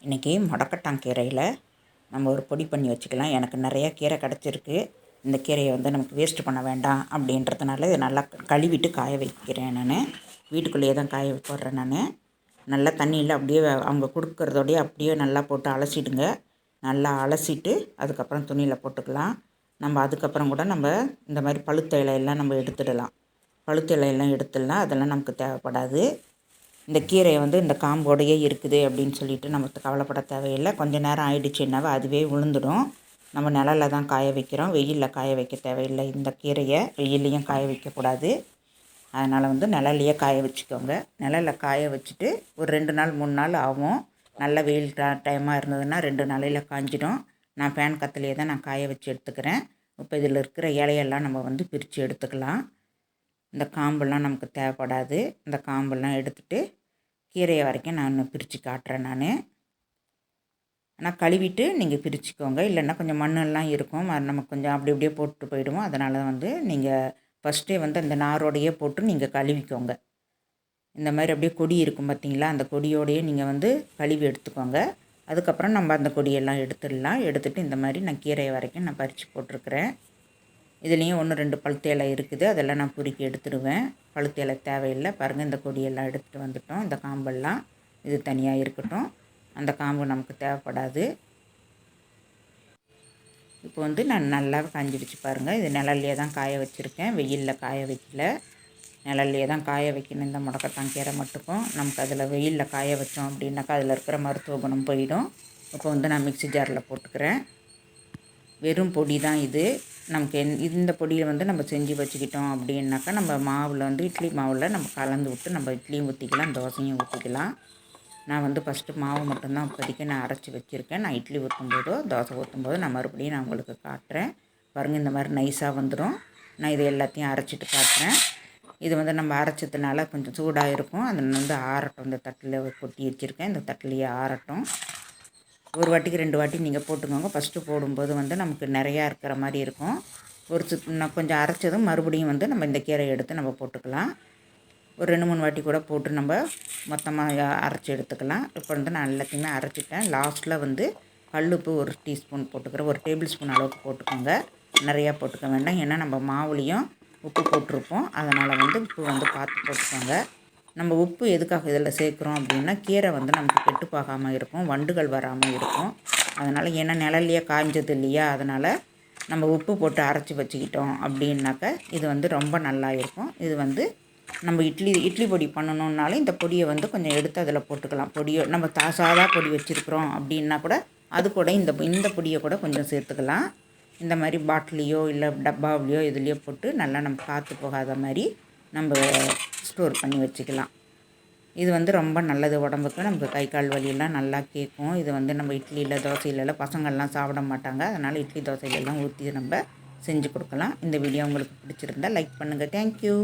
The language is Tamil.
இன்றைக்கி முடக்கட்டான் கீரையில் நம்ம ஒரு பொடி பண்ணி வச்சுக்கலாம். எனக்கு நிறையா கீரை கிடச்சிருக்கு. இந்த கீரையை வந்து நமக்கு வேஸ்ட்டு பண்ண வேண்டாம் அப்படின்றதுனால இதை நல்லா கழுவிட்டு காய வைக்கிறேன். நான் வீட்டுக்குள்ளேயே தான் காய போடுறேன். நான் நல்லா தண்ணியில் அப்படியே அவங்க கொடுக்குறதோடையே அப்படியே நல்லா போட்டு அலசிடுங்க. நல்லா அலசிட்டு அதுக்கப்புறம் துணியில் போட்டுக்கலாம். நம்ம அதுக்கப்புறம் கூட நம்ம இந்த மாதிரி பழுத்த இலையெல்லாம் நம்ம எடுத்துடலாம். பழுத்த இலையெல்லாம் எடுத்துடலாம், அதெல்லாம் நமக்கு தேவைப்படாது. இந்த கீரையை வந்து இந்த காம்போடையே இருக்குது அப்படின்னு சொல்லிட்டு நமக்கு கவலைப்பட தேவையில்லை. கொஞ்சம் நேரம் ஆயிடுச்சுன்னாவே அதுவே விழுந்துடும். நம்ம நிழலில் தான் காய வைக்கிறோம், வெயிலில் காய வைக்க தேவையில்லை. இந்த கீரையை வெயிலையும் காய வைக்கக்கூடாது. அதனால் வந்து நிழல்லையே காய வச்சுக்கோங்க. நிழலில் காய வச்சுட்டு ஒரு 2 நாள் 3 நாள் ஆகும். நல்ல வெயில் டைமாக இருந்ததுன்னா 2 நாளையில் காஞ்சிடும். நான் ஃபேன் காற்றுலையே தான் நான் காய வச்சு எடுத்துக்கிறேன். இப்போ இதில் இருக்கிற இலையெல்லாம் நம்ம வந்து பிரித்து எடுத்துக்கலாம். இந்த காம்பெல்லாம் நமக்கு தேவைப்படாது. இந்த காம்பெல்லாம் எடுத்துகிட்டு கீரையை வரைக்கும் நான் பிரித்து காட்டுறேன். ஆனால் கழுவிட்டு நீங்கள் பிரிச்சுக்கோங்க. இல்லைன்னா கொஞ்சம் மண்ணெல்லாம் இருக்கும், நமக்கு கொஞ்சம் அப்படி அப்படியே போட்டு போயிடுவோம். அதனால் வந்து நீங்கள் ஃபஸ்ட்டே வந்து அந்த நாரோடையே போட்டு நீங்கள் கழுவிக்கோங்க. இந்த மாதிரி அப்படியே கொடி இருக்கும் பார்த்தீங்களா, அந்த கொடியோடையே நீங்கள் வந்து கழுவி எடுத்துக்கோங்க. அதுக்கப்புறம் நம்ம அந்த கொடியெல்லாம் எடுத்துடலாம். எடுத்துகிட்டு இந்த மாதிரி நான் கீரையை வரைக்கும் நான் பறித்து போட்டிருக்கிறேன். இதுலேயும் 1 2 பழுத்த இலை இருக்குது, அதெல்லாம் நான் பொறுக்கி எடுத்துடுவேன். பழுத்த இலை தேவையில்லை. பாருங்கள், இந்த கொடியெல்லாம் எடுத்துகிட்டு வந்துட்டோம். இந்த காம்பெல்லாம் இது தனியாக இருக்கட்டும், அந்த காம்பு நமக்கு தேவைப்படாது. இப்போ வந்து நான் நல்லா காஞ்சிடுச்சு பாருங்கள். இது நிழல்லையே தான் காய வச்சுருக்கேன், வெயிலில் காய வைக்கல. நிழல்லையே தான் காய வைக்கணும். இந்த முடக்கத்தான் கீரை மட்டுக்கும் நமக்கு அதில் வெயிலில் காய வச்சோம் அப்படின்னாக்கா அதில் இருக்கிற மருத்துவ குணம் போயிடும். இப்போ வந்து நான் மிக்ஸி ஜாரில் போட்டுக்கிறேன். வெறும் பொடி தான் இது. நமக்கு இந்த பொடியை வந்து நம்ம செஞ்சு வச்சுக்கிட்டோம் அப்படின்னாக்கா நம்ம மாவில் வந்து இட்லி மாவில் நம்ம கலந்து விட்டு நம்ம இட்லியும் ஊற்றிக்கலாம், தோசையும் ஊற்றிக்கலாம். நான் வந்து ஃபஸ்ட்டு மாவு மட்டும்தான் இப்போதைக்கு நான் அரைச்சி வச்சுருக்கேன். நான் இட்லி ஊற்றும்போதோ தோசை ஊற்றும்போதோ நான் மறுபடியும் நான் உங்களுக்கு காட்டுறேன். பாருங்கள், இந்த மாதிரி நைஸாக வந்துடும். நான் இது எல்லாத்தையும் அரைச்சிட்டு காட்டுறேன். இது வந்து நம்ம அரைச்சதுனால கொஞ்சம் சூடாக இருக்கும். அதை வந்து ஆறட்டும். இந்த தட்டில் கொட்டி வச்சுருக்கேன், இந்த தட்டிலையே ஆறட்டும். ஒரு வாட்டிக்கு 2 வாட்டி நீங்கள் போட்டுக்கோங்க. ஃபஸ்ட்டு போடும்போது வந்து நமக்கு நிறையா இருக்கிற மாதிரி இருக்கும். நான் கொஞ்சம் அரைச்சதும் மறுபடியும் வந்து நம்ம இந்த கீரையை எடுத்து நம்ம போட்டுக்கலாம். ஒரு 2 3 வாட்டி கூட போட்டு நம்ம மொத்தமாக அரைச்சி எடுத்துக்கலாம். இப்போ வந்து நான் எல்லாத்தையுமே அரைச்சிட்டேன். லாஸ்ட்டில் வந்து கல்லுப்பு 1 டீஸ்பூன் போட்டுக்கிறேன். 1 டேபிள் ஸ்பூன் அளவுக்கு போட்டுக்கோங்க. நிறையா போட்டுக்க வேண்டாம், ஏன்னா நம்ம மாவுலேயும் உப்பு போட்டிருப்போம். அதனால் வந்து உப்பு வந்து பார்த்து போட்டுக்கோங்க. நம்ம உப்பு எதுக்காக இதில் சேர்க்குறோம் அப்படின்னா, கீரை வந்து நமக்கு கெட்டு போகாமல் இருக்கும், வண்டுகள் வராமல் இருக்கும். அதனால் ஏன்னா நிழல்லையே காய்ஞ்சது இல்லையா, அதனால் நம்ம உப்பு போட்டு அரைச்சி வச்சுக்கிட்டோம் அப்படின்னாக்க இது வந்து ரொம்ப நல்லா இருக்கும். இது வந்து நம்ம இட்லி பொடி பண்ணணுன்னாலும் இந்த பொடியை வந்து கொஞ்சம் எடுத்து அதில் போட்டுக்கலாம். பொடியை நம்ம சாதா பொடி வச்சுருக்குறோம் அப்படின்னா கூட அது கூட இந்த பொடியை கூட கொஞ்சம் சேர்த்துக்கலாம். இந்த மாதிரி பாட்டிலையோ இல்லை டப்பாவிலையோ இதுலேயோ போட்டு நல்லா நம்ம காற்று போகாத மாதிரி நம்ம ஸ்டோர் பண்ணி வச்சுக்கலாம். இது வந்து ரொம்ப நல்லது உடம்புக்கு. நமக்கு கை கால் வலியெல்லாம் நல்லா கேட்கும். இது வந்து நம்ம இட்லியில் தோசையிலலாம் பசங்கள்லாம் சாப்பிட மாட்டாங்க. அதனால் இட்லி தோசையிலலாம் ஊற்றி நம்ம செஞ்சு கொடுக்கலாம். இந்த வீடியோ உங்களுக்கு பிடிச்சிருந்தால் லைக் பண்ணுங்கள். தேங்க்யூ.